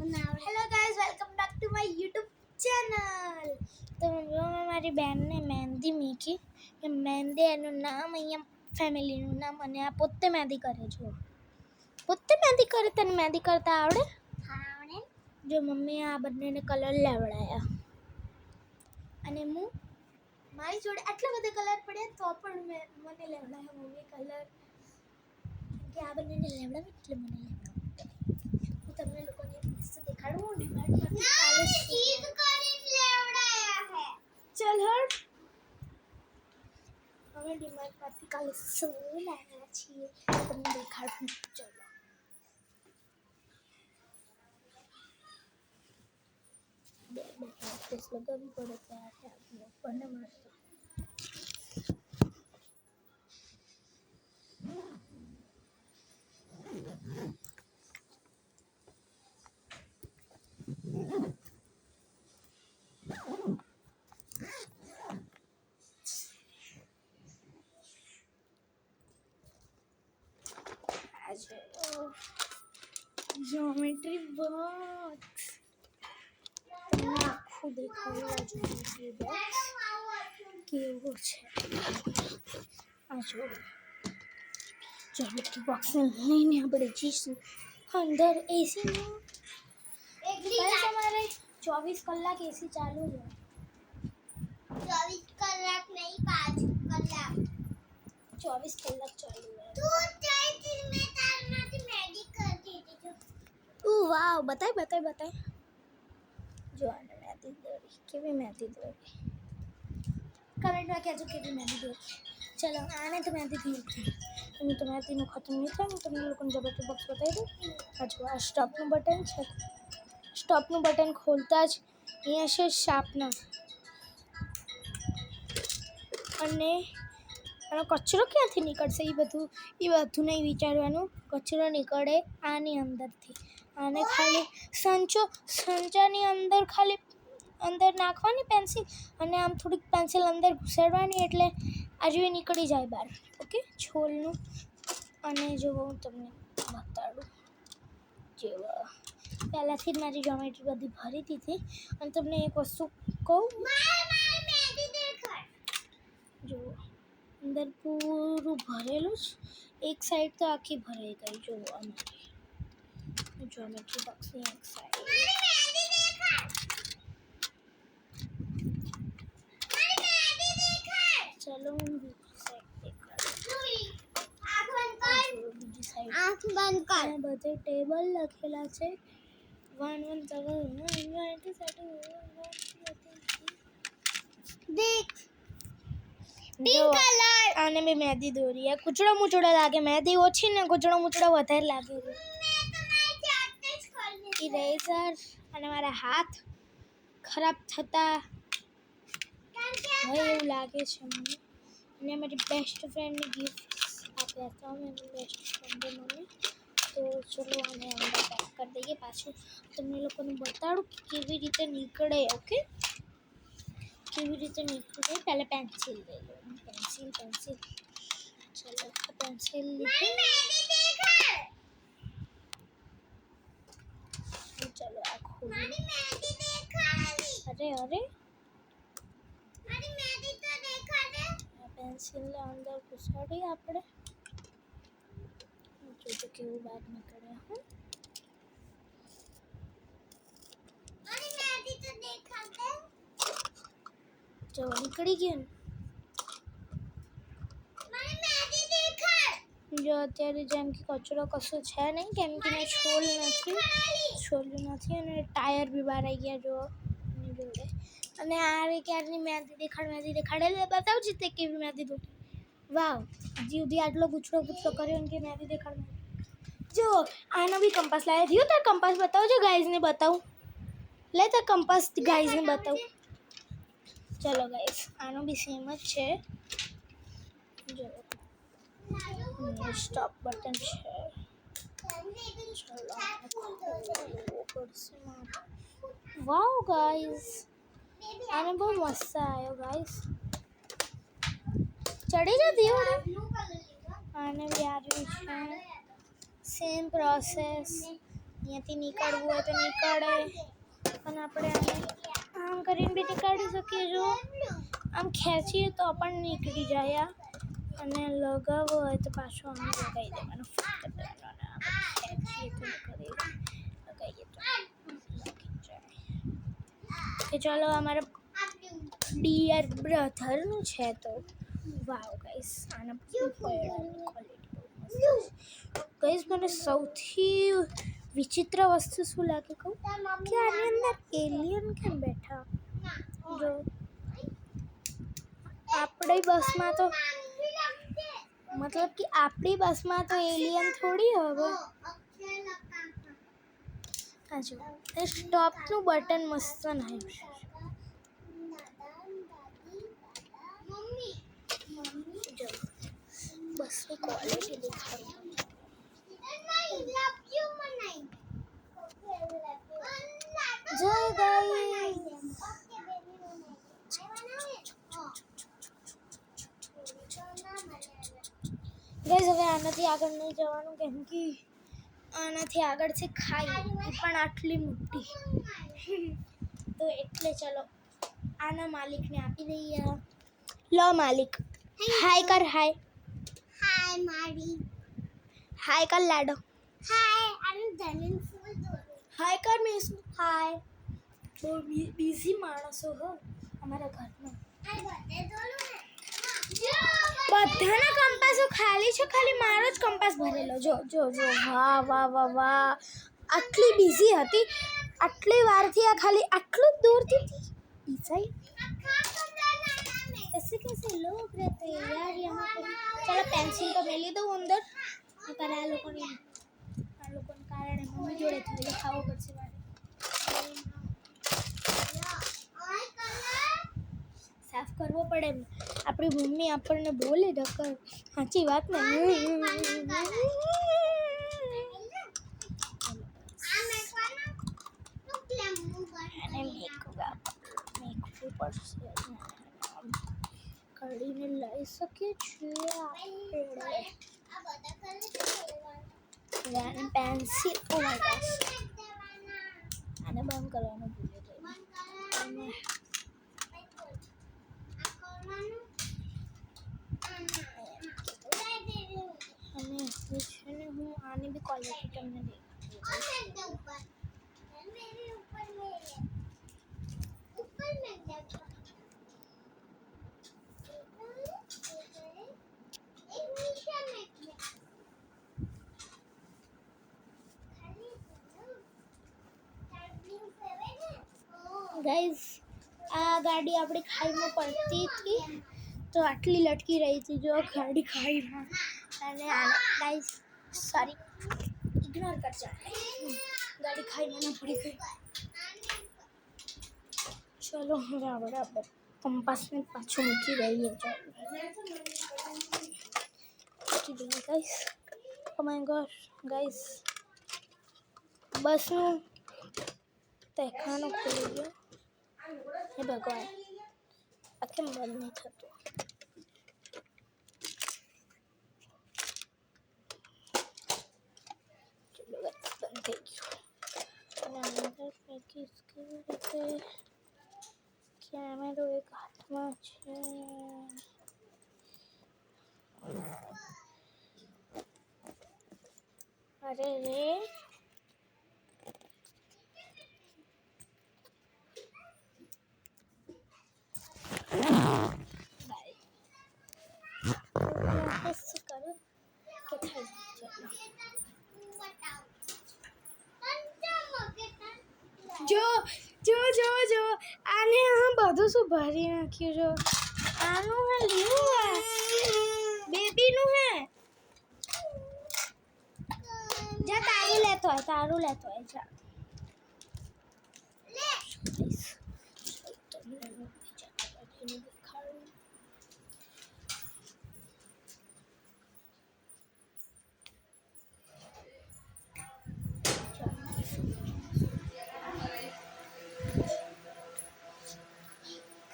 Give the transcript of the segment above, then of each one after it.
Hello guys, welcome back to my YouTube channel. તો મેં મારી બેનને મહેંદી મૂકી કે મહેંદી એનું નામ અહીંયા ફેમિલીનું નામ અને આ પોતે મહેંદી કરે છો. પોતે મહેંદી કરે. તને મહેંદી કરતા આવડે? હા આવડે. જો મમ્મીએ આ બંનેને કલર લેવડાયા અને હું મારી જોડે આટલા બધા કલર પડ્યા તો પણ મને લેવડાયા મમ્મી કલર કે આ બંનેને લેવડાવે એટલે મને લેવડાવે. હું તમને લોકોને મસ્ત દેખાડું. ચલ હટ. અમે ડીમાર્ટમાંથી કાલે શું લાવ્યા છીએ તમને દેખાડું. ચલો બે ટેસ્ટ લગાવવી પડે ત્યારે આપણે બંને મળશે. જ્યોમેટ્રી બોક્સ આખું દેખાડવા જ્યોમેટ્રી બોક્સ કેવો છે. આ જો જ્યોમેટ્રી બોક્સને લઈને આપણે જઈશું અંદર. એસીમાં તમારે 24 કલાક એસી ચાલુ છે. 24 કલાક નહીં 5 કલાક. 24 કલાક ચાલુ છે. તું ચાઈતી મે તારમાંથી મેડી કરતી હતી. વાવ. બતાય જો આને મહેંદી દોરી. કેવી મહેંદી દોરી કમેન્ટમાં કહેજો કેવી મહેંદી દોરી. ચલો આને તો મહેંદીથી ઉઠી એની તો મહેંદીનું ખતમ નહીં થાય. હું તમને લોકોને જ્યોમેટ્રી બોક્સ બતાવી દઉં. આ જો આ સ્ટોપનું બટન છે. સ્ટોપનું બટન ખોલતા જ અહીંયા છે શાર્પનર અને આનો કચરો ક્યાંથી નીકળશે એ બધું નહીં વિચારવાનું. કચરો નીકળે આની અંદરથી. આને ખાલી સંચાની અંદર ખાલી અંદર નાખવાની પેન્સિલ અને આમ થોડીક પેન્સિલ અંદર ઘુસાડવાની એટલે આ જેવી નીકળી જાય બહાર. ઓકે છોલનું. અને જો હું તમને બતાડું જેવા પહેલાંથી જ મારી જ્યોમેટ્રી બધી ભરી દીધી. અને તમને એક વસ્તુ કહું જો અંદર પૂરું ભરેલું જ. એક સાઈડ તો આખી ભરાઈ ગઈ. જો અમારી જ્યોમેટ્રી બોક્સની એક સાઈડ. ચલો હું બીજી સાઈડ દેખાડું. બીજી સાઈડ આંખ બંધ કર. બધે ટેબલ લખેલા છે. 1 1 દેખ પિંક કલર. આને મેં મહેંદી દોરી. આ કૂચડો મૂચડો લાગે. મહેંદી ઓછી ને કૂચડો મૂચડો વધારે લાગે છે. ઇરેઝર અને મારા હાથ ખરાબ થતા હોય એવું લાગે છે મને. અને મારી બેસ્ટ ફ્રેન્ડની ગિફ્ટ આપ્યા હતા મારી બેસ્ટ ફ્રેન્ડે મને. તો ચલો આને અંદર પેક કરી દઈએ. પાછું તમને લોકોને બતાડું કે કેવી રીતે નીકળે. ઓકે કેવી રીતે નીકળે. પહેલાં પેન્સિલ લઈ લો. પેન્સિલ ચલો આ પેન્સિલ લીધી. ચલો આ ખોલી. અરે પેન્સિલને અંદર ઘુસાડી આપણે જોજો કેવું બહાર નીકળે. જો નીકળી ગયું ને. જો અત્યારે જેમ કે કચરો કશું છે નહીં કેમ કે મેં છોલ્યું નથી અને ટાયર બી બહાર આવી ગયા જો એની જોડે. અને આ ક્યારની મહેંદી દેખાડે બતાવજે તે કેવી મહેંદી દોરી. વાવ. હજી સુધી આટલો ગુચડો કર્યો ને કે મહેંદી દેખાડ. જો આનો બી કંપાસ લાવ્યા. થયું તાર કંપાસ બતાવજો ગાઈઝને બતાવું. લે તાર કંપાસ ગાઈઝને બતાવું. ચલો ગાઈઝ આનો બી સેમ જ છે. જો સ્ટોપ બટન છે. વાવ ગાઈઝ આને બહુ મસ્ત આવ્યો ગાઈઝ. ચડી જતી હોય આને બી આવ્યું છે. સેમ પ્રોસેસ અહીંયાથી નીકળવું હોય તો નીકળે અને આપણે આમ કરીને બી નીકાળી શકીએ. જો આમ ખેંચીએ તો પણ નીકળી જાય અને લગાવવો હોય તો પાછો આમ લગાવી દેવાનો, ફિટ કરી દેવાનો અને આમ ખેંચીએ તો લગાવીએ તો લાગી જાય. કે ચાલો અમારા ડિયર બ્રધરનું છે તો વાવ ગાઈસ, આના પૈડાની ક્વોલિટી બહુ મસ્ત છે ગાઈસ. મને સૌથી વિચિત્ર વસ્તુ શું લાગે કહું કે આની અંદર એલિયન કેમ બેઠા? જો આપણી બસમાં તો મતલબ કે આપણી બસમાં તો એલિયન થોડી હવે. આ જો એ સ્ટોપનું બટન મસ્ત નાખ્યું છે. જો બસની ક્વોલિટી દેખાડું. જય ગાઈસ ગાઈસ, હવે આનાથી આગળ નહીં જવાનું કેમ કે આનાથી આગળ છે ખાઈ, એ પણ આટલી મોટી. તો એટલે ચલો આના માલિકને આપી દઈએ. લો માલિક, હાય કર. હાય હાય મારી હાય કર લાડો. હાય આનું ધનન ફૂલ દોરો હાય કર મેસુ. હાય. બહુ બિઝી માણસો હો અમારા ઘરમાં. આ બધે દોરો ને બધાના કંપાસો ખાલી છે, ખાલી મારો જ કંપાસ ભરેલો. જો જો જો, વાહ વાહ વાહ વાહ, આટલી બિઝી હતી, આટલી વારથી આ ખાલી આટલું જ દૂરથી બીજાઈ कैसे कैसे लोग रहते हैं यार यहाँ पे. चलो पेंसिल तो मैं ली दऊँ अंदर, नकर આ લોકોને કારણે મમ્મી જોડે થોડી ખાવું પડશે મારે. સાફ કરવો પડે. આપણી મમ્મી આપણને બોલે નકર સાચી વાત ને. આ મેકવાનો તું કેમ અને મેકવું પડશે. કાઢીને લઈ શકીએ છીએ આપણે. આ બધા કલર અને પેન્સિલ. ઓ માય ગોશ, દેવાના આને બંધ કરવાનું ભૂલી ગઈ. મન અને અને હવે છે ને હું આની બી ક્વોલિટી તમને દેખાડું. ગાઈઝ, આ ગાડી આપણી ખાઈમાં પડતી હતી તો આટલી લટકી રહી હતી. જો ગાડી ખાઈમાં. અને આને ગાઈઝ સોરી ઇગ્નોર કરજો. ગાડી ખાઈમાં ના પડી ગઈ. ચલો હવે આપણે કંપાસને પાછું મૂકી દઈએ. મૂકી દઈએ ગાઈઝ. ઓ માય ગોશ ગાઈઝ, બસનું તહેખાનો ખુલી ગયો. હે ભગવાન, આ કેમ બંધ નહીં થતું? ચલો ગાઈસ, બંધ થઈ ગયું. અને અંદર પેકિંગ કેવી રીતે? કેમેરો એક હાથમાં છે. અરે રે, જો જો જો જો, આને આ બધું શું ભરી નાખ્યું? જો આનું હે લીલું, બેબીનું હે. જા તારું લેતો હોય, તારું લેતો હોય. જા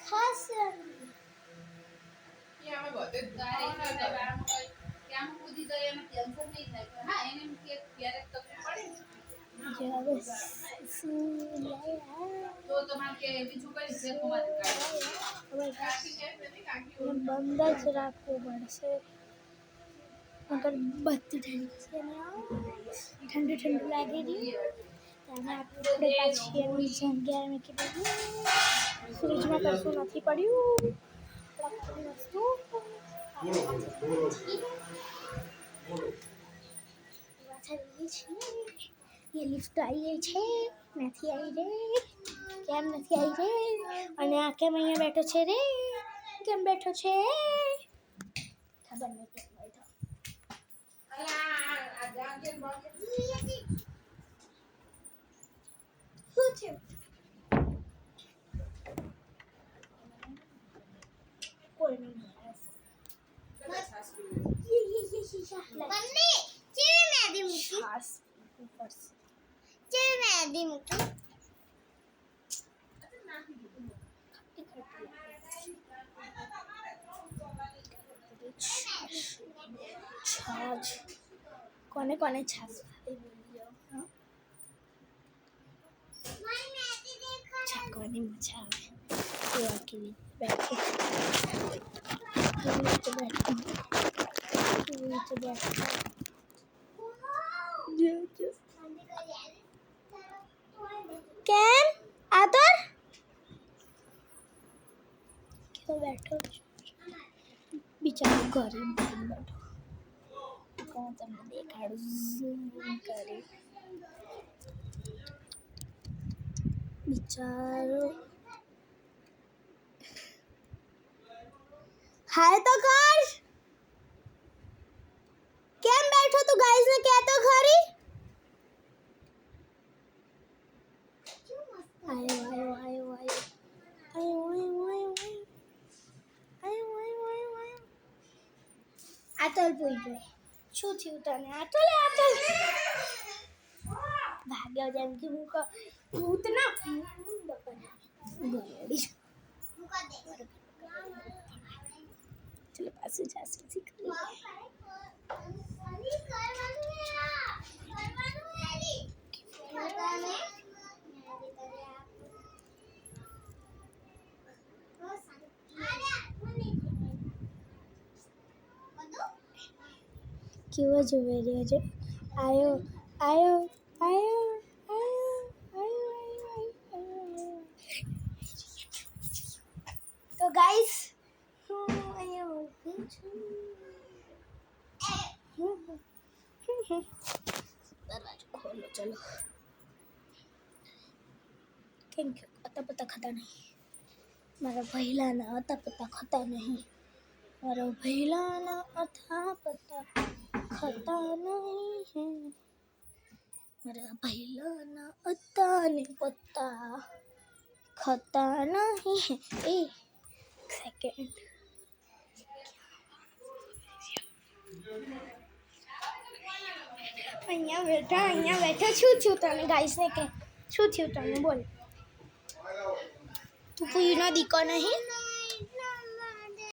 ખાસ જોઈએ હવે શું તો તમારે કે બીજું કઈ છે તમારે બંધ જ રાખવું પડશે મગર બધું ઠંડુ ઠંડુ લાગે ત્યાં આપણે પાછી એની જગ્યાએ મેં કીધું ફ્રીજમાં કશું નથી પડ્યું વસ્તુ ये लिफ्ट आई गई છે નથી આવી રે કેમ નથી આવી રે અને આ કેમ અહીંયા બેઠો છે રે કેમ બેઠો છે ખબર નહીં કેમ બેઠો શું છે કોઈ નહીં મમ્મી ચેવી મેદી મૂકી ખાસ ઉપર ચેવી મેદી મૂકી છાछ કોને કોને છાछ મારી મેદી દેખો છાકવાની મજા આવે એવા કેવી બેઠી કેવી રીતે બેઠી કેમ આદર કેવો બેઠો બિચારો ગરીબ બેઠો હું તમને દેખાડું ઝૂમ કરી બિચારો હાય તો કર કેમ બેઠો તું ગાઈસ ને કહેતો ખરી આયો આયો આયો આયો આયો આયો આયો આયો આયો આયો આતલ પોઈ ગયો શું થયું તને આતલ ભાગ્યો જેમ કે હું ભૂત ના ગયેલી મૂકા દે ચલો પાછું જાસૂસી કરી કેવો જોવે રહ્યો છે આયો આયો આયો આયો આયો આયો તો ગાઈસ હું અહીંયા ઊભી છું દરવાજો ખોલો ચલો કેમ કે અતા પતા ખાતા નહીં મારા ભૈલાના અતા પતા ખાતા નહીં મારા ભૈલાના અતા પતા ખાતા નહીં મારા ભૈલાના અતા ને પત્તા ખાતા નહીં એ સેકન્ડ અહીંયા બેઠા શું થયું તને ગાઈસને કે શું થયું તને બોલ તું પૂરીનો દીકો નહીં